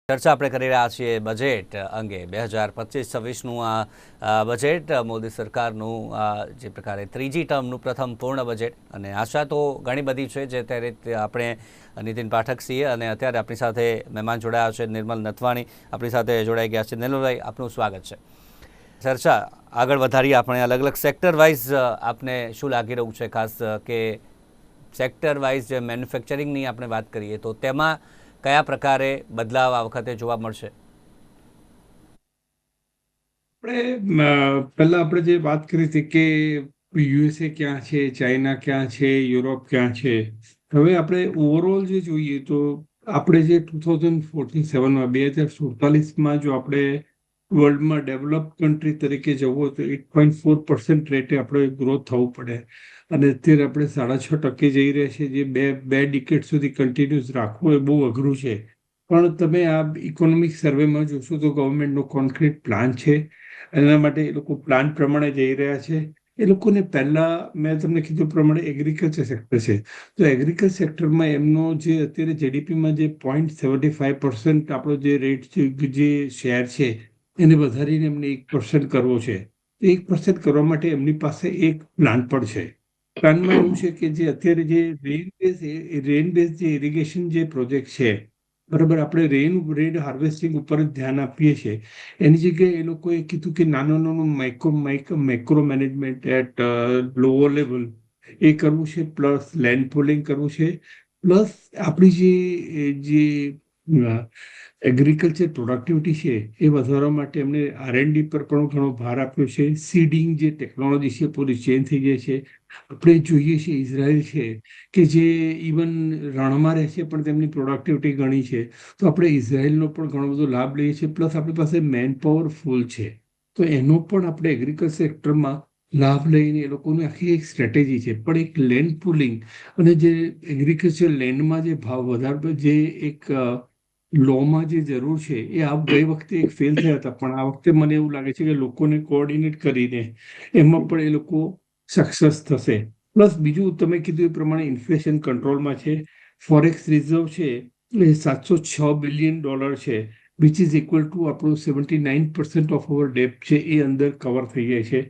ચર્ચા આપણે કરી રહ્યા છીએ બજેટ અંગે 2025-26નું આ બજેટ મોદી સરકારનું જે પ્રકારે ત્રીજી ટર્મનું પ્રથમ પૂર્ણ બજેટ અને આશા તો ઘણી બધી છે જે અત્યારે આપણે નીતિન પાઠક છીએ અને અત્યારે આપણી સાથે મહેમાન જોડાયા છે નિર્મલ નથવાણી આપણી સાથે જોડાઈ ગયા છે. નિર્મલભાઈ, આપનું સ્વાગત છે. ચર્ચા આગળ વધારીએ આપણે અલગ અલગ સેક્ટર વાઇઝ આપને શું લાગી રહ્યું છે, ખાસ કે સેક્ટર વાઇઝ જે મેન્યુફેક્ચરિંગની આપણે વાત કરીએ તો તેમાં કયા પ્રકારે બદલાવ આ વખતે જોવા મળશે? પહેલા આપણે જે વાત કરી હતી કે યુએસએ ક્યાં છે, ચાઇના ક્યાં છે, યુરોપ ક્યાં છે, હવે આપણે ઓવરઓલ જે જોઈએ તો આપણે જે 2047માં 2047માં જો આપણે વર્લ્ડમાં ડેવલપ કન્ટ્રી તરીકે જવું તો 8.4% રેટે આપણે ગ્રોથ થવું પડે અને અત્યારે આપણે 6.5% જઈ રહ્યા છીએ, જે બે ડિકેડ સુધી કન્ટિન્યુઅસ રાખવું એ બહુ અઘરું છે. પણ તમે આ ઇકોનોમિક સર્વેમાં જોશો તો ગવર્મેન્ટનો કોન્ક્રીટ પ્લાન છે. એના માટે એ લોકો પ્લાન પ્રમાણે જઈ રહ્યા છે. એ લોકોને પહેલા મેં તમને કીધું પ્રમાણે એગ્રીકલ્ચર સેક્ટર છે, તો એગ્રીકલ્ચર સેક્ટરમાં એમનો જે અત્યારે જીડીપીમાં જે 0.75% આપણો જે રેટ છે, જે શેર છે, એને વધારીને એમને 1% કરવો છે. 1% કરવા માટે એમની પાસે એક પ્લાન પણ છે. પ્લાનમાં એવું છે કે જે અત્યારે જે રેન બેઝ જે ઇરિગેશન જે પ્રોજેક્ટ છે, બરાબર, આપણે રેન હાર્વેસ્ટિંગ ઉપર જ ધ્યાન આપીએ છીએ. એની જગ્યાએ એ લોકોએ કીધું કે નાનું macro management at lower level એ કરવું છે, પ્લસ લેન્ડ પુલિંગ કરવું છે, પ્લસ આપણી જે એગ્રીકલ્ચર પ્રોડક્ટિવિટી છે એ વધારવા માટે એમને R&D પર પણ ઘણો ભાર આપ્યો છે. સીડિંગ જે ટેકનોલોજી છે પૂરી ચેન્જ થઈ જાય છે. આપણે જોઈએ છીએ ઇઝરાયલ છે કે જે ઇવન રણમાં રહે છે પણ તેમની પ્રોડક્ટિવિટી ઘણી છે. તો આપણે ઇઝરાયલનો પણ ઘણો બધો લાભ લઈએ છીએ, પ્લસ આપણી પાસે મેન પાવર ફૂલ છે, તો એનો પણ આપણે એગ્રીકલ્ચર સેક્ટરમાં લાભ લઈને એ લોકોની આખી એક સ્ટ્રેટેજી છે. પણ એક લેન્ડ પુલિંગ અને જે એગ્રીકલ્ચર લેન્ડમાં જે ભાવ વધારવા જે એક લોમાં જે જરૂર છે એ ગઈ વખતે એક ફેલ થયા હતા, પણ આ વખતે મને એવું લાગે છે કે લોકોને કોઓર્ડિનેટ કરીને એમાં પણ એ લોકો સક્સેસ થશે. પ્લસ બીજું તમે કીધું એ પ્રમાણે ઇન્ફ્લેશન કંટ્રોલમાં છે. ફોરેક્સ રિઝર્વ છે એ $706 બિલિયન છે, વિચ ઇઝ ઇક્વલ ટુ આપણું 79% ઓફ અવર ડેપ છે એ અંદર કવર થઈ જાય છે.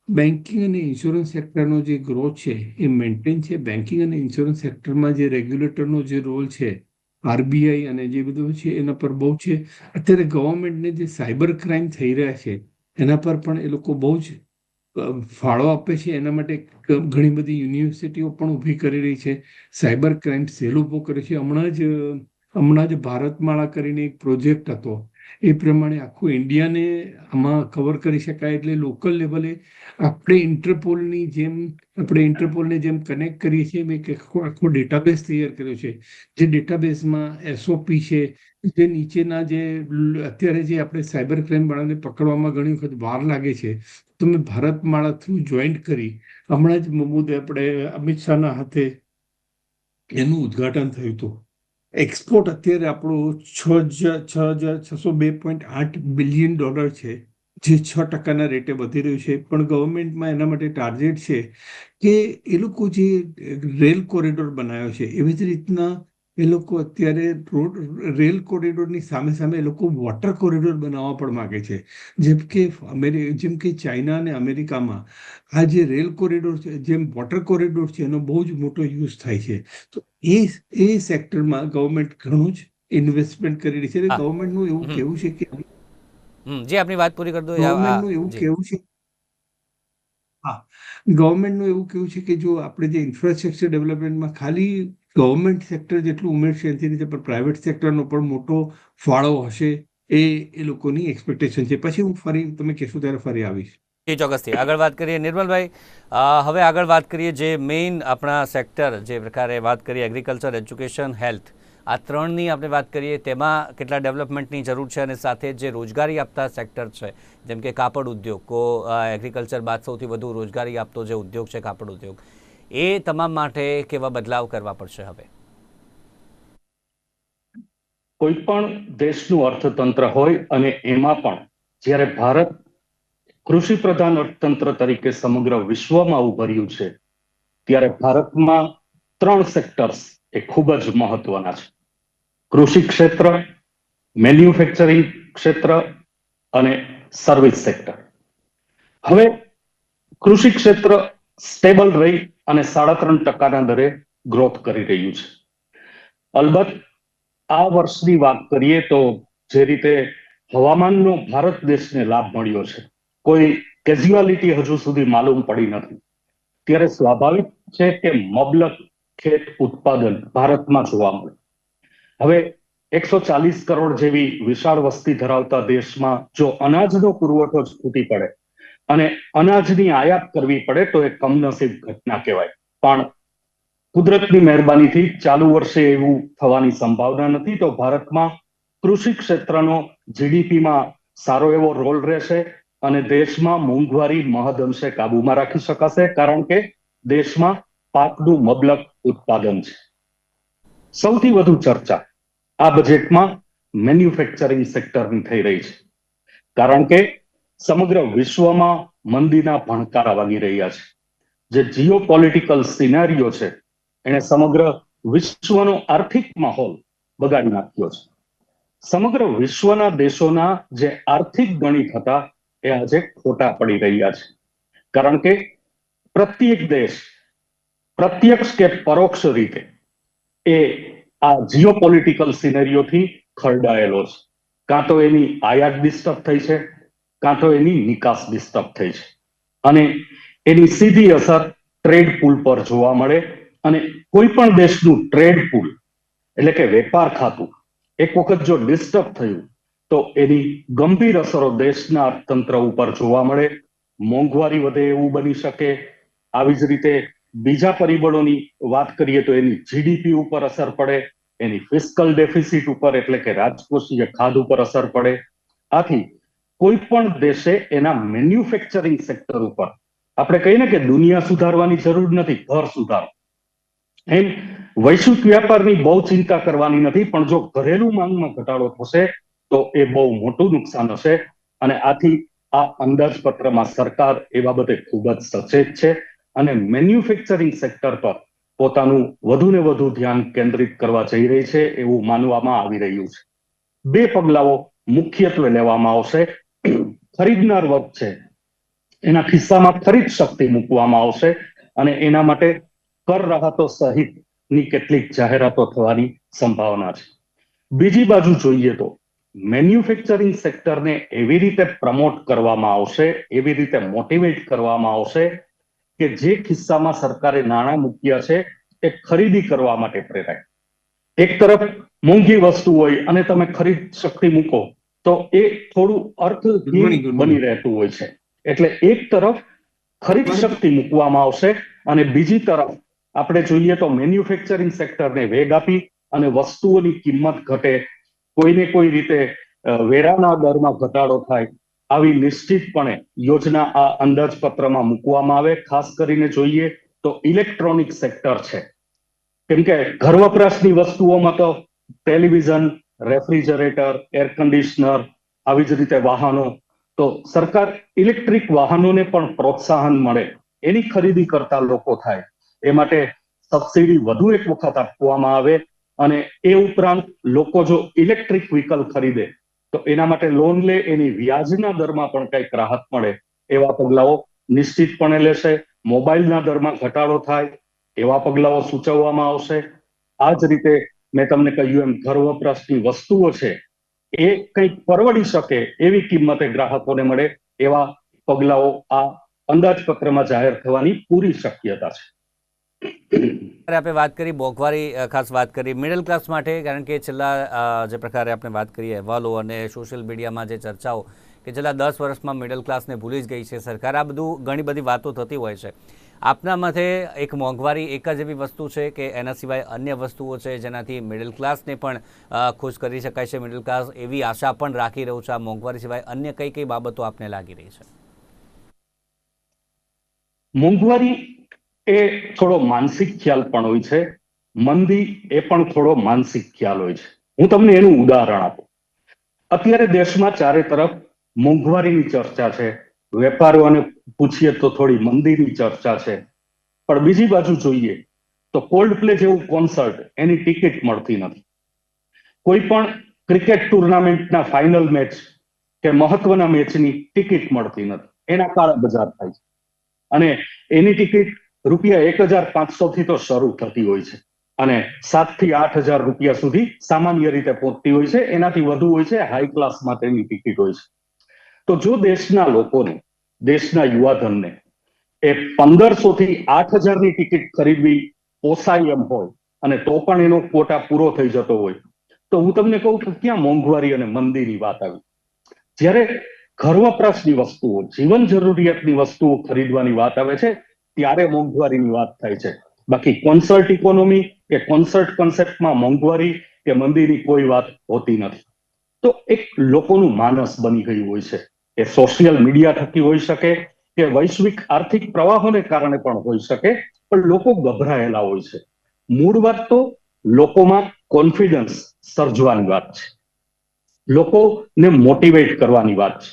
બેન્કિંગ અને ઇન્સ્યોરન્સ સેક્ટરનો જે ગ્રોથ છે એ મેન્ટેન છે. બેન્કિંગ અને ઇન્સ્યોરન્સ સેક્ટરમાં જે રેગ્યુલેટરનો જે રોલ છે, આરબીઆઈ અને જે બધું છે એના પર બહુ છે. અત્યારે ગવર્મેન્ટને જે સાયબર ક્રાઇમ થઈ રહ્યા છે એના પર પણ એ લોકો બહુ જ ફાળો આપે છે. એના માટે ઘણી બધી યુનિવર્સિટીઓ પણ ઊભી કરી રહી છે. સાયબર ક્રાઇમ સેલ ઊભો કરે છે. હમણાં જ ભારતમાળા કરીને એક પ્રોજેક્ટ હતો, એ પ્રમાણે આખું ઇન્ડિયાને આમાં કવર કરી શકાય. એટલે લોકલ લેવલે આપણે ઇન્ટરપોલને જેમ કનેક્ટ કરીએ છીએ એમ એક આખો ડેટાબેઝ તૈયાર કર્યો છે. જે ડેટાબેઝમાં એસઓપી છે, જે નીચેના જે અત્યારે જે આપણે સાયબર ક્રાઇમ વાળાને પકડવામાં ઘણી વખત વાર લાગે છે, તમે ભારતમાળા થ્રુ જોઈન્ટ કરી, હમણાં જ મોદી આપણે અમિત શાહના હાથે એનું ઉદ્ઘાટન થયું હતું. એક્સપોર્ટ અત્યારે આપણું $6,602.8 બિલિયન છે, જે 6%ના રેટે વધી રહ્યું છે. પણ ગવર્મેન્ટમાં એના માટે ટાર્ગેટ છે કે એ લોકો જે રેલ કોરિડોર બનાવ્યો છે એવી જ રીતના એ લોકો અત્યારે રેલ કોરિડોરની સામે સામે એ લોકો વોટર કોરિડોર બનાવવા પણ માગે છે. જેમ કે ચાઇના અને અમેરિકામાં આ જે રેલ કોરિડોર છે, જેમ વોટર કોરિડોર છે, એનો બહુ જ મોટો યુઝ થાય છે. તો એ સેક્ટરમાં ગવર્મેન્ટ ઘણું જ ઇન્વેસ્ટમેન્ટ કરી રહી છે. ગવર્મેન્ટનું એવું કહેવું છે કે જે આપની વાત પૂરી કરી દો. ગવર્મેન્ટનું એવું જી. કહેવું છે હા, ગવર્મેન્ટનું એવું કહેવું છે કે જો આપણે જે ઇન્ફ્રાસ્ટ્રક્ચર ડેવલપમેન્ટમાં ખાલી ગવર્મેન્ટ સેક્ટર જેટલું ઉમેરશે એનાથી રીતે પણ પ્રાઇવેટ સેક્ટરનો પણ મોટો ફાળો હશે, એ લોકોની એક્સપેક્ટેશન છે. પછી હું તમે કહેશો ત્યારે ફરી આવીશ. જી, ચોક્કસથી આગળ વાત કરીએ. નિર્મલભાઈ, હવે આગળ વાત કરીએ જે મેઇન આપણા સેક્ટર જે પ્રકારે વાત કરીએ એગ્રીકલ્ચર, એજ્યુકેશન, હેલ્થ, આ ત્રણની આપણે વાત કરીએ તેમાં કેટલા ડેવલપમેન્ટની જરૂર છે અને સાથે જે રોજગારી આપતા સેક્ટર છે જેમ કે કાપડ ઉદ્યોગ, એગ્રીકલ્ચર બાદ સૌથી વધુ રોજગારી આપતો જે ઉદ્યોગ છે કાપડ ઉદ્યોગ, એ તમામ માટે કેવા બદલાવ કરવા પડશે હવે? કોઈ પણ દેશનું અર્થતંત્ર હોય અને એમાં પણ જ્યારે ભારત કૃષિ પ્રધાન અર્થતંત્ર તરીકે સમગ્ર વિશ્વમાં ઉભર્યું છે ત્યારે ભારતમાં 3 સેક્ટર્સ એ ખૂબ જ મહત્વના છે. કૃષિ ક્ષેત્ર, મેન્યુફેક્ચરિંગ ક્ષેત્ર અને સર્વિસ સેક્ટર. હવે કૃષિ ક્ષેત્ર સ્ટેબલ રહી અને 3.5% દરે ગ્રોથ કરી રહ્યું છે. અલબત્ત આ વર્ષની વાત કરીએ તો જે રીતે હવામાનનો ભારત દેશને લાભ મળ્યો છે, કોઈ કેઝ્યુઆલિટી હજુ સુધી માલુમ પડી નથી, ત્યારે સ્વાભાવિક છે કે મબલક ખેત ઉત્પાદન ભારતમાં જોવા મળે. હવે 140 કરોડ જેવી વિશાળ વસ્તી ધરાવતા દેશમાં જો અનાજનો પુરવઠો જ તૂટી પડે અને અનાજની આયાત કરવી પડે તો એ કમનસીબ ઘટના કહેવાય. પણ કુદરતની મહેરબાનીથી ચાલુ વર્ષે એવું થવાની સંભાવના નથી. તો ભારતમાં કૃષિ ક્ષેત્રનો જીડીપીમાં સારો એવો રોલ રહેશે અને દેશમાં મોંઘવારી મહદઅંશે કાબુમાં રાખી શકાશે, કારણ કે દેશમાં પાકનું મબલક ઉત્પાદન છે. સૌથી વધુ ચર્ચા આ બજેટમાં મેન્યુફેક્ચરિંગ સેક્ટરની થઈ રહી છે, કારણ કે સમગ્ર વિશ્વમાં મંદીના ભણકારા વાગી રહ્યા છે. જે જીઓપોલિટિકલ સિનારીઓ છે એને સમગ્ર વિશ્વનો આર્થિક માહોલ બગાડી નાખ્યો છે. સમગ્ર વિશ્વના દેશોના જે આર્થિક ગણિત હતા એ આજે ખોટા પડી રહ્યા છે, કારણ કે પ્રત્યેક દેશ પ્રત્યક્ષ કે પરોક્ષ રીતે એ આ જીઓપોલિટિકલ સિનેરીઓથી ખરડાયેલો છે. કાં તો એની આયાત ડિસ્ટર્બ થઈ છે, કાં તો એની નિકાસ ડિસ્ટર્બ થઈ છે, અને એની સીધી અસર ટ્રેડ પુલ પર જોવા મળે. અને કોઈ પણ દેશનું ટ્રેડ પુલ એટલે કે વેપાર ખાતું એક વખત જો ડિસ્ટર્બ થયું તો એની ગંભીર અસરો દેશના અર્થતંત્ર ઉપર જોવા મળે. મોંઘવારી વધે એવું બની શકે. આવી જ રીતે બીજા પરિબળોની વાત કરીએ તો એની જીડીપી ઉપર અસર પડે, એની ફિસ્કલ ડેફિસિટ ઉપર એટલે કે રાજકોષીય ખાધ ઉપર અસર પડે. આથી કોઈ પણ દેશે એના મેન્યુફેક્ચરિંગ સેક્ટર ઉપર, આપણે કહીએ ને કે દુનિયા સુધારવાની જરૂર નથી, ઘર સુધારો, એમ વૈશ્વિક વ્યાપારની બહુ ચિંતા કરવાની નથી, પણ જો ઘરેલું માંગમાં ઘટાડો થશે તો એ બહુ મોટું નુકસાન હશે. અને આથી આ અંદાજપત્રમાં સરકાર એ બાબતે ખૂબ જ સચેત છે અને મેન્યુફેક્ચરિંગ સેક્ટર પર પોતાનું વધુ ને વધુ ધ્યાન કેન્દ્રિત કરવા જઈ રહી છે એવું માનવામાં આવી રહ્યું છે. 2 પગલાઓ મુખ્યત્વે લેવામાં આવશે. ખરીદનાર વર્ગ છે એના ખિસ્સામાં ખરીદ શક્તિ મૂકવામાં આવશે અને એના માટે કર રાહતો સહિતની કેટલીક જાહેરાતો થવાની સંભાવના છે. બીજી બાજુ જોઈએ તો મેન્યુફેક્ચરિંગ સેક્ટરને એવી રીતે પ્રમોટ કરવામાં આવશે, એવી રીતે મોટિવેટ કરવામાં આવશે કે જે ખિસ્સામાં સરકારે નાણાં મૂક્યા છે એ ખરીદી કરવા માટે પ્રેરાય. એક તરફ મોંઘી વસ્તુ હોય અને તમે ખરીદ શક્તિ મૂકો તો એ થોડું અર્થહીન બની રહેતું હોય છે. એટલે એક તરફ ખરીદ શક્તિ મૂકવામાં આવશે અને બીજી તરફ આપણે જોઈએ તો મેન્યુફેક્ચરિંગ સેક્ટરને વેગ આપી અને વસ્તુઓની કિંમત ઘટે, કોઈને કોઈ રીતે વેરાના દરમાં ઘટાડો થાય, આવી નિશ્ચિતપણે યોજના આ અંદાજપત્રમાં મૂકવામાં આવે. ખાસ કરીને જોઈએ તો ઇલેક્ટ્રોનિક સેક્ટર છે, કેમ કે ઘર વપરાશની વસ્તુઓમાં તો ટેલિવિઝન, રેફ્રિજરેટર, એર કન્ડિશનર, આવી જ રીતે વાહનો, તો સરકાર ઇલેક્ટ્રિક વાહનોને પણ પ્રોત્સાહન મળે, એની ખરીદી કરતા લોકો થાય એ માટે સબસિડી વધુ એક વખત આપવામાં આવે. અને એ ઉપરાંત લોકો જો ઇલેક્ટ્રિક વ્હીકલ ખરીદે તો એના માટે લોન લે, એની વ્યાજના દરમાં પણ કંઈક રાહત મળે એવા પગલાઓ નિશ્ચિતપણે લેશે. મોબાઈલના દરમાં ઘટાડો થાય એવા પગલાઓ સૂચવવામાં આવશે. આ જ રીતે મેં તમને કહ્યું એમ ઘર વપરાશની વસ્તુઓ છે એ કંઈક પરવડી શકે એવી કિંમતે ગ્રાહકોને મળે એવા પગલાઓ આ અંદાજપત્રમાં જાહેર થવાની પૂરી શક્યતા છે. આપણે વાત કરી મોંઘવારી, ખાસ વાત કરી મિડલ ક્લાસ માટે, કારણ કે છેલ્લા જે પ્રકારે આપણે વાત કરીએ અહેવાલો અને સોશિયલ મીડિયામાં જે ચર્ચાઓ કે છેલ્લા 10 વર્ષમાં મિડલ ક્લાસને ભૂલી જ ગઈ છે સરકાર, આ બધું ઘણી બધી વાતો થતી હોય છે. આપના મતે એક મોંઘવારી એક જ એવી વસ્તુ છે કે એના સિવાય અન્ય વસ્તુઓ છે જેનાથી મિડલ ક્લાસને પણ ખુશ કરી શકાય છે? મિડલ ક્લાસ એવી આશા પણ રાખી રહ્યું છે આ મોંઘવારી સિવાય અન્ય કઈ કઈ બાબતો આપને લાગી રહી છે? મોંઘવારી એ થોડો માનસિક ખ્યાલ પણ હોય છે, મંદી એ પણ થોડો માનસિક ખ્યાલ હોય છે. હું તમને એનું ઉદાહરણ આપું. અત્યારે દેશમાં ચારે તરફ મોંઘવારીની ચર્ચા છે, વેપારીઓને પૂછીએ તો થોડી મંદીની ચર્ચા છે, પણ બીજી બાજુ જોઈએ તો કોલ્ડ પ્લે જેવું કોન્સર્ટ એની ટિકિટ મળતી નથી. કોઈ પણ ક્રિકેટ ટુર્નામેન્ટના ફાઇનલ મેચ કે મહત્વના મેચની ટિકિટ મળતી નથી, એના કાળા બજાર થાય છે. અને એની ટિકિટ ₹1,500 થી તો શરૂ થતી હોય છે અને 7,000 થી 8,000 રૂપિયા સુધી સામાન્ય રીતે પહોંચતી હોય છે. એનાથી વધુ હોય છે હાઈ ક્લાસ માટેની ટિકિટ હોય છે. તો જો દેશના લોકોને, દેશના યુવાધનને એ 1,500 થી 8,000 ની ટિકિટ ખરીદવી પોસાય એમ હોય અને તો પણ એનો કોટા પૂરો થઈ જતો હોય, તો હું તમને કહું કે ક્યાં મોંઘવારી અને મંદીની વાત આવી. જ્યારે ઘર વપરાશની વસ્તુઓ, જીવન જરૂરિયાતની વસ્તુઓ ખરીદવાની વાત આવે છે ત્યારે મોંઘવારીની વાત થાય છે. બાકી કોન્સર્ટ ઇકોનોમી કે કોન્સર્ટ કન્સેપ્ટમાં મોંઘવારી કે મંદીની કોઈ વાત હોતી નથી. તો એક લોકોનું માનસ બની ગયું હોય છે. એ સોશિયલ મીડિયા થકી હોઈ શકે કે વૈશ્વિક આર્થિક પ્રવાહોને કારણે પણ હોઈ શકે, પણ લોકો ગભરાયેલા હોય છે. મૂળ વાત તો લોકોમાં કોન્ફિડન્સ સર્જવાની વાત છે, લોકોને મોટિવેટ કરવાની વાત છે,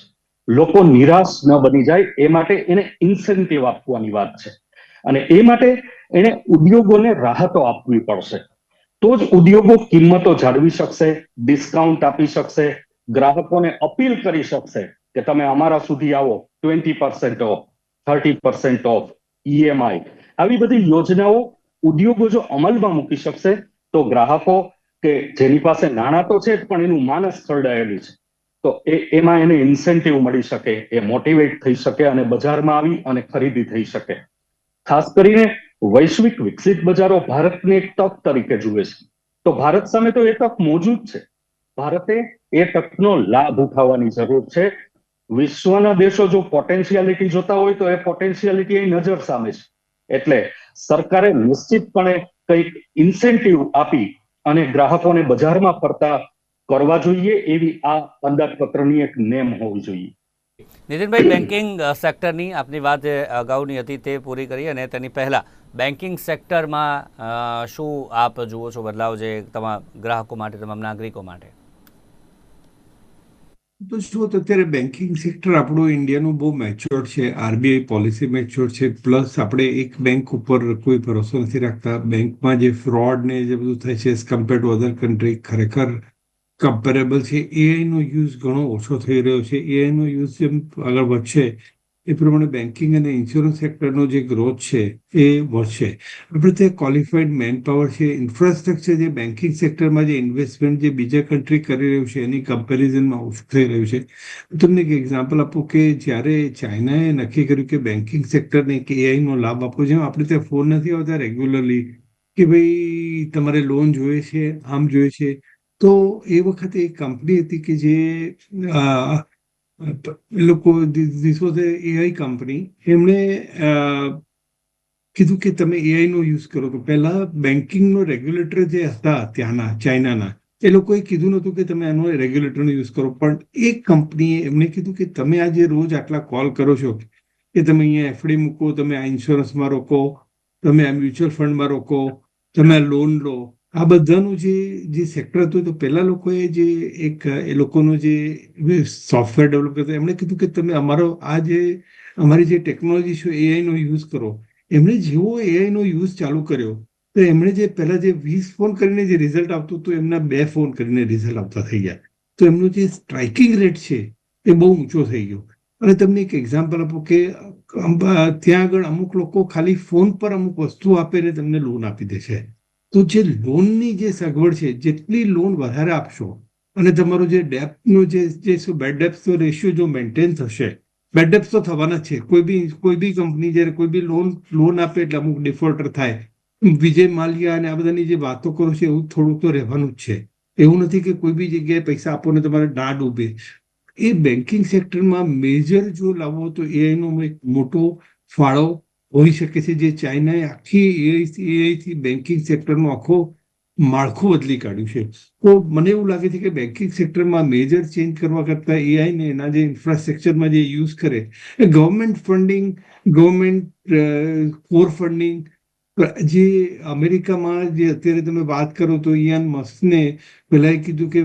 લોકો નિરાશ ન બની જાય એ માટે એને ઇન્સેન્ટિવ આપવાની વાત છે. અને એ માટે એને ઉદ્યોગોને રાહતો આપવી પડશે. તો જ ઉદ્યોગો કિંમતો જાળવી શકશે, ડિસ્કાઉન્ટ આપી શકશે, ગ્રાહકોને અપીલ કરી શકશે કે તમે અમારા સુધી આવો, 20% ઓફ, 30% ઓફ, EMI, આવી બધી યોજનાઓ ઉદ્યોગો જો અમલમાં મૂકી શકશે તો ગ્રાહકો કે જેની પાસે નાણાં તો છે જ પણ એનું માનસ ખરડાયેલું છે, તો એમાં એને ઇન્સેન્ટિવ મળી શકે, એ મોટિવેટ થઈ શકે અને બજારમાં આવી અને ખરીદી થઈ શકે. ખાસ કરીને વૈશ્વિક વિકસિત બજારો ભારતને એક તક તરીકે જુએ છે. તો ભારત સામે તો એ તક મોજૂદ છે. ભારતે એ તકનો લાભ ઉઠાવવાની જરૂર છે. વિશ્વના દેશો જો પોટેન્શિયાલિટી જોતા હોય તો એ પોટેન્શિયાલિટી અહીં નજર સામે છે. એટલે સરકારે નિશ્ચિતપણે કંઈક ઇન્સેન્ટિવ આપી અને ગ્રાહકોને બજારમાં ફરતા કરવા જોઈએ, એવી આ અંદાજપત્રની એક નેમ હોવી જોઈએ. નીતિનભાઈ, બેન્કિંગ સેક્ટરની આપની વાત અગાઉની હતી તે પૂરી કરી, અને તેની પહેલાં બેન્કિંગ સેક્ટરમાં શું આપ જુઓ છો બદલાવ જે તમામ ગ્રાહકો માટે, તમામ નાગરિકો માટે? તો શું અત્યારે બેન્કિંગ સેક્ટર આપણું ઇન્ડિયાનું બહુ મેચ્યોર છે, RBI પોલિસી મેચ્યોર છે, પ્લસ આપણે એક બેંક ઉપર કોઈ ભરોસો નથી રાખતા. બેંકમાં જે ફ્રોડ ને જે બધું થાય છે as compare to other country ખરેખર કમ્પેરેબલ છે. એઆઈનો યુઝ ઘણો ઓછો થઈ રહ્યો છે. એઆઈનો યુઝ જેમ આગળ વધશે એ પ્રમાણે બેન્કિંગ અને ઇન્સ્યોરન્સ સેક્ટરનો જે ગ્રોથ છે એ વધશે. આપણે ત્યાં ક્વોલિફાઈડ મેન પાવર છે, ઇન્ફ્રાસ્ટ્રક્ચર જે બેન્કિંગ સેક્ટરમાં જે ઇન્વેસ્ટમેન્ટ જે બીજા કન્ટ્રી કરી રહ્યું છે એની કમ્પેરિઝનમાં ઓછું થઈ રહ્યું છે. તમને એક એક્ઝામ્પલ આપું કે જ્યારે ચાઇનાએ નક્કી કર્યું કે બેન્કિંગ સેક્ટરને કે એઆઈનો લાભ આપવો, જેમ આપણે ત્યાં ફોન નથી આવતા રેગ્યુલરલી કે ભાઈ તમારે લોન જોઈએ છે, આમ જોઈએ છે, તો એ વખતે એક કંપની હતી કે જે એ લોકો ધીસ વોઝ એઆઈ કંપની, એમણે કીધું કે તમે એઆઈનો યુઝ કરો. તો પહેલા બેન્કિંગનો રેગ્યુલેટર જે હતા ત્યાંના ચાઇનાના, એ લોકોએ કીધું નહોતું કે તમે આનો રેગ્યુલેટરનો યુઝ કરો, પણ એક કંપનીએ એમને કીધું કે તમે આજે રોજ આટલા કોલ કરો છો કે તમે અહીંયા એફડી મૂકો, તમે આ ઇન્સ્યોરન્સમાં રોકો, તમે આ મ્યુચ્યુઅલ ફંડમાં રોકો, તમે આ લોન લો, આ બધાનું જે સેક્ટર હતું, તો પહેલા લોકોએ જે એક એ લોકોનું જે સોફ્ટવેર ડેવલપ કરતા એમણે કીધું કે તમે અમારી જે ટેકનોલોજી છે એઆઈનો યુઝ કરો. એમણે જેવો એઆઈનો યુઝ ચાલુ કર્યો તો એમણે જે પહેલા જે 20 ફોન કરીને જે રિઝલ્ટ આવતું હતું એમના 2 ફોન કરીને રિઝલ્ટ આવતા થઈ ગયા. તો એમનો જે સ્ટ્રાઇકિંગ રેટ છે એ બહુ ઊંચો થઈ ગયો. અને તમને એક એક્ઝામ્પલ આપું કે ત્યાં આગળ અમુક લોકો ખાલી ફોન પર અમુક વસ્તુ આપીને તમને લોન આપી દે છે. તો જે લોનની જે સગવડ છે, જેટલી લોન વધારે આપશો અને તમારો જે ડેપ્થનો જે બેડ ડેપ્થનો રેશિયો જો મેન્ટેન થશે, બેડ ડેપ્થ તો થવાના જ છે. કોઈ બી કંપની જ્યારે કોઈ બી લોન આપે એટલે અમુક ડિફોલ્ટર થાય. વિજય માલ્યા અને આ બધાની જે વાતો કરો છો એવું થોડુંક તો રહેવાનું જ છે. એવું નથી કે કોઈ બી જગ્યાએ પૈસા આપો ને તમારે ના ડૂબે. એ બેન્કિંગ સેક્ટરમાં મેજર જો લાવો તો એઆઈનો એક મોટો ફાળો હોઈ શકે છે, જે ચાઇનાએ આખી એઆઈથી બેન્કિંગ સેક્ટરનો આખો માળખું બદલી કાઢ્યું છે. તો મને એવું લાગે છે કે બેન્કિંગ સેક્ટરમાં મેજર ચેન્જ કરવા કરતાં એઆઈને એના જે ઇન્ફ્રાસ્ટ્રક્ચરમાં જે યુઝ કરે, એ government funding, government core funding, જે અમેરિકામાં જે અત્યારે તમે વાત કરો તો ઇયાન મસ્કને પહેલાં કીધું કે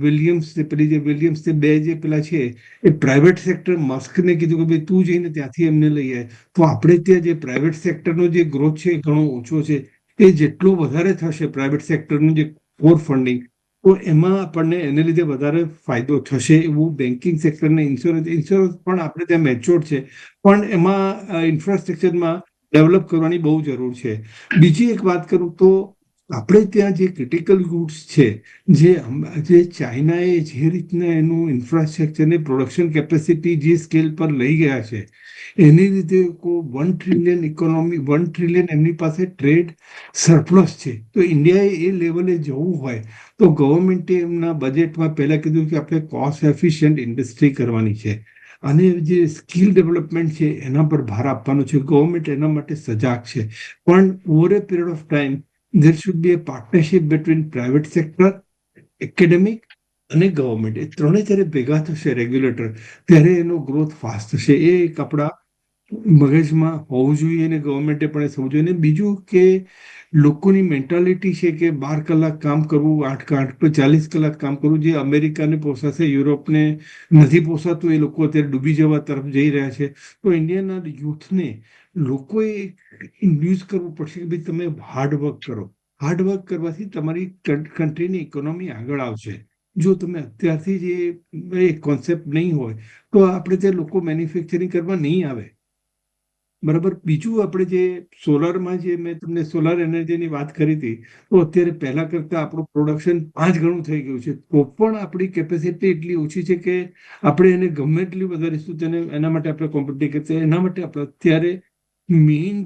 વિલિયમ્સને બે જે પેલા છે એ પ્રાઇવેટ સેક્ટર મસ્કને કીધું કે ભાઈ તું જઈને ત્યાંથી એમને લઈ આવે. તો આપણે ત્યાં જે પ્રાઇવેટ સેક્ટરનો જે ગ્રોથ છે એ ઘણો ઓછો છે. એ જેટલો વધારે થશે પ્રાઇવેટ સેક્ટરનું જે કોર ફંડિંગ, તો એમાં આપણને એને લીધે વધારે ફાયદો થશે એવું બેન્કિંગ સેક્ટર ને ઇન્સ્યોરન્સ પણ આપણે ત્યાં મેચ્યોર છે, પણ એમાં ઇન્ફ્રાસ્ટ્રક્ચરમાં ડેવલપ કરવાની બહુ જરૂર છે. બીજી એક વાત કરું તો આપણે ત્યાં જે ક્રિટિકલ ગુડ્સ છે, જે ચાઇનાએ જે રીતના એનું ઇન્ફ્રાસ્ટ્રક્ચર ને પ્રોડક્શન કેપેસિટી જે સ્કેલ પર લઈ ગયા છે, એની લીધે 1 ટ્રિલિયન ઇકોનોમી, 1 ટ્રિલિયન એમની પાસે ટ્રેડ સરપ્લસ છે. તો ઇન્ડિયાએ એ લેવલે જવું હોય તો ગવર્મેન્ટે એમના બજેટમાં પહેલા કીધું કે આપણે કોસ્ટ એફિશિયન્ટ ઇન્ડસ્ટ્રી કરવાની છે અને જે સ્કિલ ડેવલપમેન્ટ છે એના પર ભાર આપવાનો છે. ગવર્મેન્ટ એના માટે સજાગ છે, પણ over A period of time there should be a partnership between private sector, academic અને ગવર્મેન્ટ. એ ત્રણે જ્યારે ભેગા થશે રેગ્યુલેટર, ત્યારે એનો ગ્રોથ ફાસ્ટ થશે. એ એક આપણા મગજમાં હોવું જોઈએ અને ગવર્મેન્ટે પણ એ સમજવું જોઈએ. અને બીજું કે લોકોની મેન્ટાલિટી છે કે 12 કલાક કામ કરવું, 40 કલાક કામ કરવું, જે અમેરિકાને પોસાશે, યુરોપને નથી પોસાતું. એ લોકો અત્યારે ડૂબી જવા તરફ જઈ રહ્યા છે. તો ઇન્ડિયાના યુથને લોકોએ ઇન્ડ્યુસ કરવું પડશે કે ભાઈ તમે હાર્ડવર્ક કરો. હાર્ડવર્ક કરવાથી તમારી કન્ટ્રીની ઇકોનોમી આગળ આવશે. જો તમે અત્યારથી જ એ કોન્સેપ્ટ નહીં હોય તો આપણે ત્યાં લોકો મેન્યુફેક્ચરિંગ કરવા નહીં આવે. બરાબર. બીજું આપણે જે સોલારમાં, જે મેં તમને સોલાર એનર્જીની વાત કરી હતી, તો અત્યારે પહેલા કરતાં આપણું પ્રોડક્શન 5 ગણું થઈ ગયું છે. તો પણ આપણી કેપેસિટી એટલી ઓછી છે કે આપણે એને ગમે એટલી વધારીશું તેને એના માટે આપણે કોમ્પિટિટિવ છે. એના માટે આપણે અત્યારે મેઇન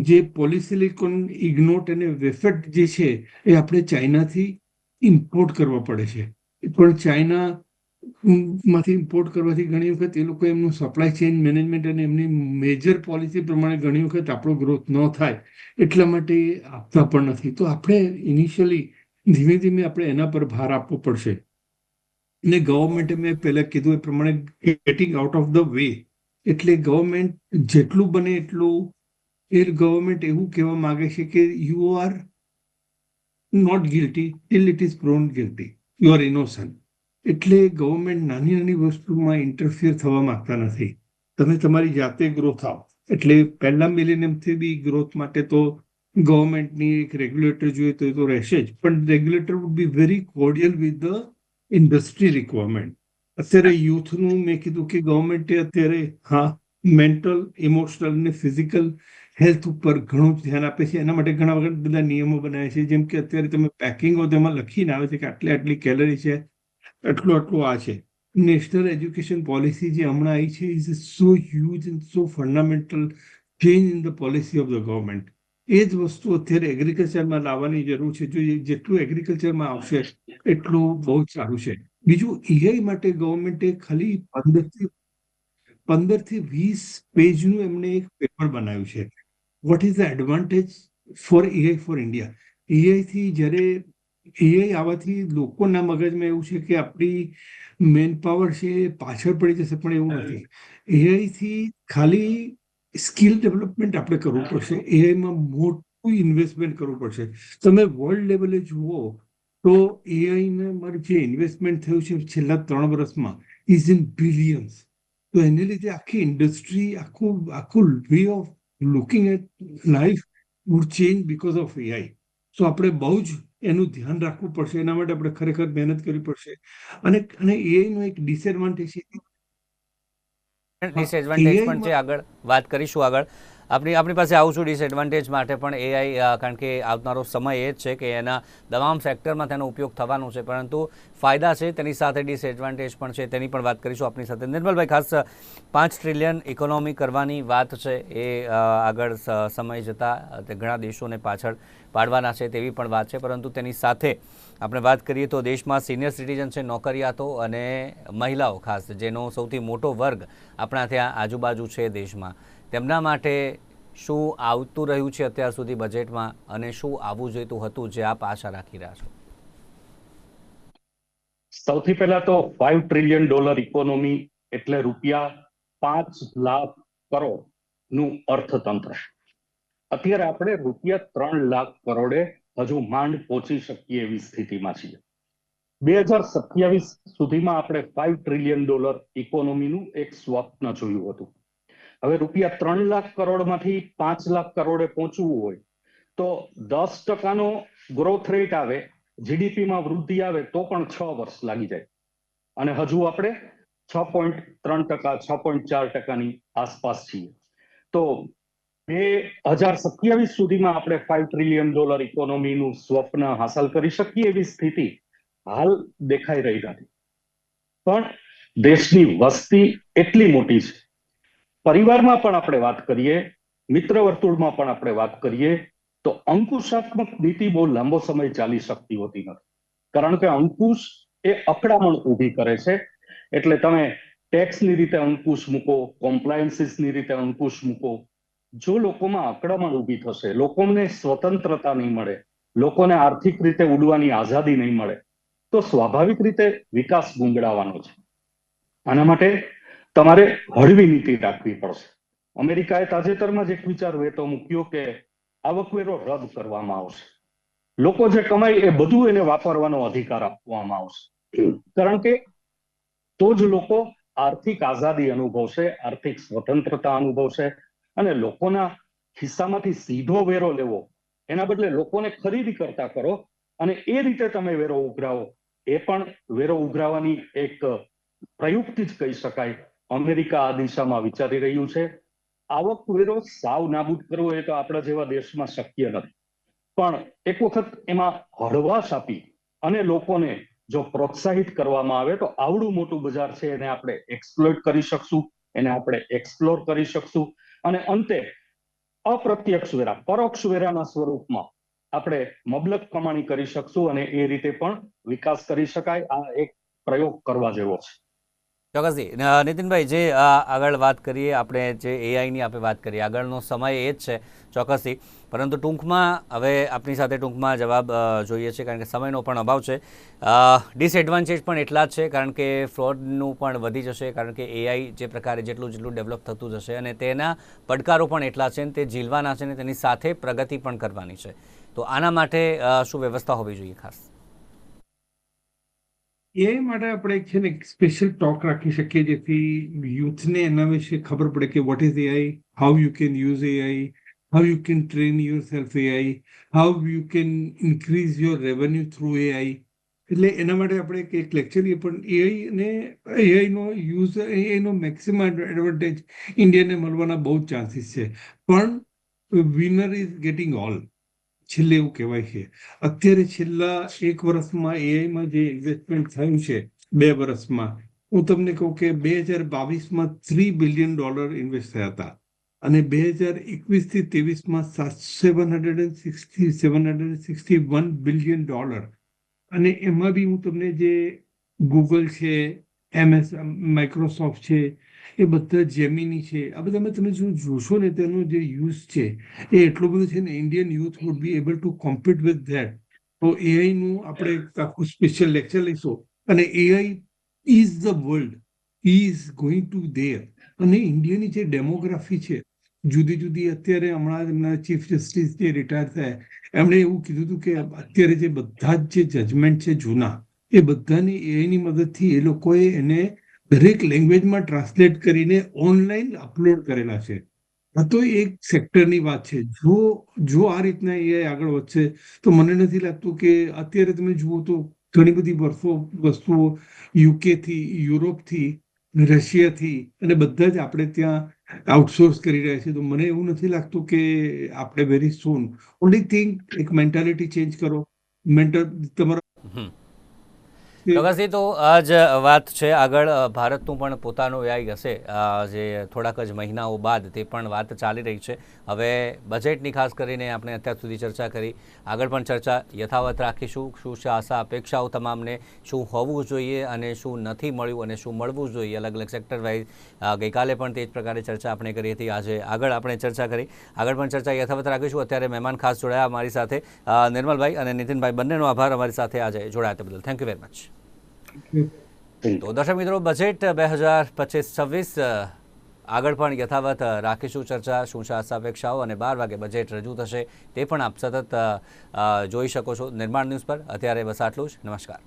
જે પોલિસિલિકોન, ઇગ્નોટ અને વેફેટ જે છે એ આપણે ચાઇનાથી ઇમ્પોર્ટ કરવા પડે છે. પણ ચાઇના માંથી ઇમ્પોર્ટ કરવાથી ઘણી વખત એ લોકો એમનું સપ્લાય ચેઇન મેનેજમેન્ટ અને એમની મેજર પોલિસી પ્રમાણે ઘણી વખત આપણો ગ્રોથ ન થાય એટલા માટે આપતા પણ નથી. તો આપણે ઇનિશિયલી ધીમે ધીમે આપણે એના પર ભાર આપવો પડશે. ને ગવર્મેન્ટે મેં પહેલા કીધું એ પ્રમાણે getting out of the way, એટલે ગવર્મેન્ટ જેટલું બને એટલું, એ ગવર્મેન્ટ એવું કહેવા માંગે છે કે you are not guilty till it is proven guilty, you are innocent. એટલે ગવર્મેન્ટ નાની નાની વસ્તુમાં ઇન્ટરફિયર થવા માંગતા નથી. તમે તમારી જાતે ગ્રો થાવ. એટલે પહેલા મિલેનિયમથી બી ગ્રોથ માટે તો ગવર્મેન્ટની એક રેગ્યુલેટર જોઈએ તો એ તો રહેશે જ, પણ regulator would be very કોર્ડિયલ with the industry requirement. અત્યારે યુથનું મેં કીધું કે ગવર્મેન્ટે અત્યારે મેન્ટલ, ઇમોશનલ અને ફિઝિકલ હેલ્થ ઉપર ઘણું ધ્યાન આપે છે. એના માટે ઘણા વખત બધા નિયમો બનાવે છે. જેમ કે અત્યારે તમે પેકિંગ હોય તેમાં લખીને આવે છે કે આટલી કેલરી છે, આટલું આ છે. નેશનલ એજ્યુકેશન પોલિસી જે હમણાં આવી છે is so huge and so fundamental change in the policy of the government. એ જ વસ્તુ અત્યારે એગ્રીકલ્ચરમાં લાવવાની જરૂર છે. જો જેટલું એગ્રીકલ્ચરમાં આવશે એટલું બહુ જ સારું છે. બીજું, એઆઈ માટે ગવર્મેન્ટે ખાલી 15 થી 20 પેજનું એમણે એક પેપર બનાવ્યું છે. What is the advantage for AI for India. એઆઈથી જ્યારે એઆઈ આવવાથી લોકોના મગજમાં એવું છે કે આપણી મેન પાવર છે એ પાછળ પડી જશે, પણ એવું નથી. એઆઈથી ખાલી સ્કિલ ડેવલપમેન્ટ આપણે કરવું પડશે. એઆઈમાં મોટું ઇન્વેસ્ટમેન્ટ કરવું પડશે. તમે વર્લ્ડ લેવલે જુઓ તો એઆઈમાં જે ઇન્વેસ્ટમેન્ટ થયું છે છેલ્લા 3 વર્ષમાં ઇઝ ઇન બિલિયન્સ. તો એને લીધે આખી ઇન્ડસ્ટ્રી, આખું way of looking at life would change because of AI. તો આપણે બહુ જ એનું ધ્યાન રાખવું પડશે. એના માટે આપણે ખરેખર મહેનત કરવી પડશે. અને એઆઈનો એક ડિસએડવાન્ટેજ છે કે ડિસએડવાન્ટેજ પણ છે, આગળ વાત કરીશું. આગળ આપણી પાસે આવું છું ડિસએડવાન્ટેજ માટે પણ એઆઈ, કારણ કે આવનારો સમય એ જ છે કે એના તમામ સેક્ટરમાં તેનો ઉપયોગ થવાનો છે, પરંતુ ફાયદા છે તેની સાથે ડિસએડવાન્ટેજ પણ છે, તેની પણ વાત કરીશું આપણી સાથે. નિર્મલભાઈ, ખાસ 5 ટ્રિલિયન ઇકોનોમી કરવાની વાત છે, એ આગળ સમય જતાં તે ઘણા દેશોને પાછળ પાડવાના છે તેવી પણ વાત છે, પરંતુ તેની સાથે આપણે વાત કરીએ તો દેશમાં સિનિયર સિટીઝન છે, નોકરિયાતો અને મહિલાઓ, ખાસ જેનો સૌથી મોટો વર્ગ આપણા ત્યાં આજુબાજુ છે દેશમાં, તેમના માટે શું આવતું રહ્યું છે અત્યાર સુધી બજેટમાં અને શું આવવું જોઈતું હતું જે આપ આશા રાખી રહ્યા છો? સૌથી પહેલા તો $5 ટ્રિલિયન ઇકોનોમી એટલે રૂપિયા 5 લાખ કરોડ નું અર્થતંત્ર. અત્યારે આપણે રૂપિયા 3 લાખ કરોડે હજુ માંડ પહોંચી શકીએ એવી સ્થિતિમાં છીએ. 2027 સુધીમાં આપણે $5 ટ્રિલિયન ઇકોનોમીનું એક સ્વપ્ન જોયું હતું. હવે રૂપિયા 3 લાખ કરોડમાંથી 5 લાખ કરોડે પહોંચવું હોય તો 10% ગ્રોથ રેટ આવે જીડીપીમાં વૃદ્ધિ આવે તો પણ 6 વર્ષ લાગી જાય, અને હજુ આપણે 6.3%, 6.4%ની આસપાસ છીએ. તો 2027 સુધીમાં આપણે $5 ટ્રિલિયન ઇકોનોમીનું સ્વપ્ન હાંસલ કરી શકીએ એવી સ્થિતિ હાલ દેખાઈ રહી નથી. પણ દેશની વસ્તી એટલી મોટી છે, પરિવારમાં પણ આપણે વાત કરીએ, મિત્ર વર્તુળમાં પણ આપણે વાત કરીએ, તો અંકુશાત્મક નીતિ બહુ લાંબો સમય ચાલી શકતી હોતી નથી. કારણ કે અંકુશ એ અકળામણ ઊભી કરે છે. એટલે તમે ટેક્સની રીતે અંકુશ મૂકો, કોમ્પ્લાયન્સીસની રીતે અંકુશ મૂકો, જો લોકોમાં અકળામણ ઊભી થશે, લોકોને સ્વતંત્રતા નહીં મળે, લોકોને આર્થિક રીતે ઉડવાની આઝાદી નહીં મળે, તો સ્વાભાવિક રીતે વિકાસ ગુંગળાવાનો છે. આના માટે તમારે હળવી નીતિ રાખવી પડશે. અમેરિકાએ તાજેતરમાં જ એક વિચાર વેતો મૂક્યો કે આવકવેરો રદ કરવામાં આવશે. લોકો જે કમાય એ બધું એને વાપરવાનો અધિકાર આપવામાં આવશે. કારણ કે તો જ લોકો આર્થિક આઝાદી અનુભવશે, આર્થિક સ્વતંત્રતા અનુભવશે, અને લોકોના ખિસ્સામાંથી સીધો વેરો લેવો એના બદલે લોકોને ખરીદી કરતા કરો અને એ રીતે તમે વેરો ઉઘરાવો, એ પણ વેરો ઉઘરાવવાની એક પ્રયુક્તિ જ કહી શકાય. અમેરિકા આ દિશામાં વિચારી રહ્યું છે. આવકવેરો સાવ નાબૂદ કરવો એ તો આપણા જેવા દેશમાં શક્ય નથી, પણ એક વખત એમાં હળવાશ આપી અને લોકોને જો પ્રોત્સાહિત કરવામાં આવે તો આવડું મોટું બજાર છે, એને આપણે એક્સપ્લોઇટ કરી શકશું, એને આપણે એક્સપ્લોર કરી શકશું, અને અંતે અપ્રત્યક્ષ વેરા, પરોક્ષ વેરાના સ્વરૂપમાં આપણે મબલક કમાણી કરી શકશું, અને એ રીતે પણ વિકાસ કરી શકાય. આ એક પ્રયોગ કરવા જેવો છે. ચોક્કસથી નીતિનભાઈ, જે આગળ વાત કરીએ આપણે, જે એઆઈની આપણે વાત કરીએ, આગળનો સમય એ જ છે ચોક્કસથી, પરંતુ ટૂંકમાં હવે આપની સાથે ટૂંકમાં જવાબ જોઈએ છે, કારણ કે સમયનો પણ અભાવ છે. ડિસએડવાન્ટેજ પણ એટલા જ છે, કારણ કે ફ્રોડનું પણ વધી જશે, કારણ કે એઆઈ જે પ્રકારે જેટલું ડેવલપ થતું જશે, અને તેના પડકારો પણ એટલા છે, અને તે ઝીલવાના છે, અને તેની સાથે પ્રગતિ પણ કરવાની છે. તો આના માટે શું વ્યવસ્થા હોવી જોઈએ ખાસ? એ માટે આપણે છે ને સ્પેશિયલ ટોક રાખી શકીએ, જેથી યુથને એના વિશે ખબર પડે કે what is AI, how you can use AI, how you can train your self AI, how you can increase your revenue through AI. એટલે એના માટે આપણે એક લેક્ચર લઈએ. પણ એઆઈ અને એઆઈનો યુઝ, એનો મેક્સિમમ એડવાન્ટેજ ઇન્ડિયાને મળવાના બહુ જ ચાન્સીસ છે. પણ વિનર ઇઝ ગેટિંગ ઓલ, છેલ્લે એવું કહેવાય છે. અત્યારે છેલ્લા 1 વર્ષમાં એઆઈમાં જે ઇન્વેસ્ટમેન્ટ થયું છે, 2 વર્ષમાં, હું તમને કહું કે 2022માં $3 બિલિયન ઇન્વેસ્ટ થયા હતા, અને 2021 થી 23માં $761 બિલિયન. અને એમાં બી હું તમને જે ગૂગલ છે, માઇક્રોસોફ્ટ છે, એ બધા જેમિની છે, આ બધામાં તમે જો જોશો ને તેનો જે યુઝ છે એ એટલો બધો છે ને, Indian youth would be able to compete with that. તો એઆઈનું આપણે આખું સ્પેશિયલ લેક્ચર લઈશું. અને AI is the world, is going to there. અને ઇન્ડિયાની જે ડેમોગ્રાફી છે જુદી જુદી, અત્યારે હમણાં એમના ચીફ જસ્ટિસ જે રિટાયર થયા, એમણે એવું કીધું હતું કે અત્યારે જે બધા જ જે જજમેન્ટ છે જૂના, એ બધાની એઆઈની મદદથી એ લોકોએ એને દરેક લેંગ્વેજમાં ટ્રાન્સલેટ કરીને ઓનલાઈન અપલોડ કરેલા છે. આ તો એક સેક્ટરની વાત છે. જો આ રીતના એઆઈ આગળ વધશે તો મને નથી લાગતું કે, અત્યારે તમે જુઓ તો ઘણી બધી વસ્તુઓ યુકેથી, યુરોપથી, રશિયાથી અને બધા જ આપણે ત્યાં આઉટસોર્સ કરી રહ્યા છે. તો મને એવું નથી લાગતું કે આપણે વેરી સૂન, ઓનલી થિંગ એક મેન્ટાલિટી ચેન્જ કરો, તમારા. ચોક્કસથી. તો આ જ વાત છે. આગળ ભારતનું પણ પોતાનું એઆઈ હશે, જે થોડાક જ મહિનાઓ બાદ તે પણ વાત ચાલી રહી છે. હવે બજેટની ખાસ કરીને આપણે અત્યાર સુધી ચર્ચા કરી, આગળ પણ ચર્ચા યથાવત રાખીશું. શું છે આશા અપેક્ષાઓ તમામને, શું હોવું જોઈએ અને શું નથી મળ્યું અને શું મળવું જોઈએ, અલગ અલગ સેક્ટર વાઇઝ. ગઈકાલે પણ તે જ પ્રકારે ચર્ચા આપણે કરી હતી, આજે આગળ આપણે ચર્ચા કરી, આગળ પણ ચર્ચા યથાવત રાખીશું. અત્યારે મહેમાન ખાસ જોડાયા અમારી સાથે, નિર્મલભાઈ અને નીતિનભાઈ, બંનેનો આભાર અમારી સાથે આજે જોડાયા તે બદલ. Thank you very much. તો દર્શક મિત્રો, બજેટ 2025-26 આગળ પણ યથાવત રાખીશું ચર્ચા. શું છે આશા અપેક્ષાઓ, અને 12 વાગે બજેટ રજૂ થશે તે પણ આપ સતત જોઈ શકો છો નિર્માણ ન્યૂઝ પર. અત્યારે બસ આટલું જ. નમસ્કાર.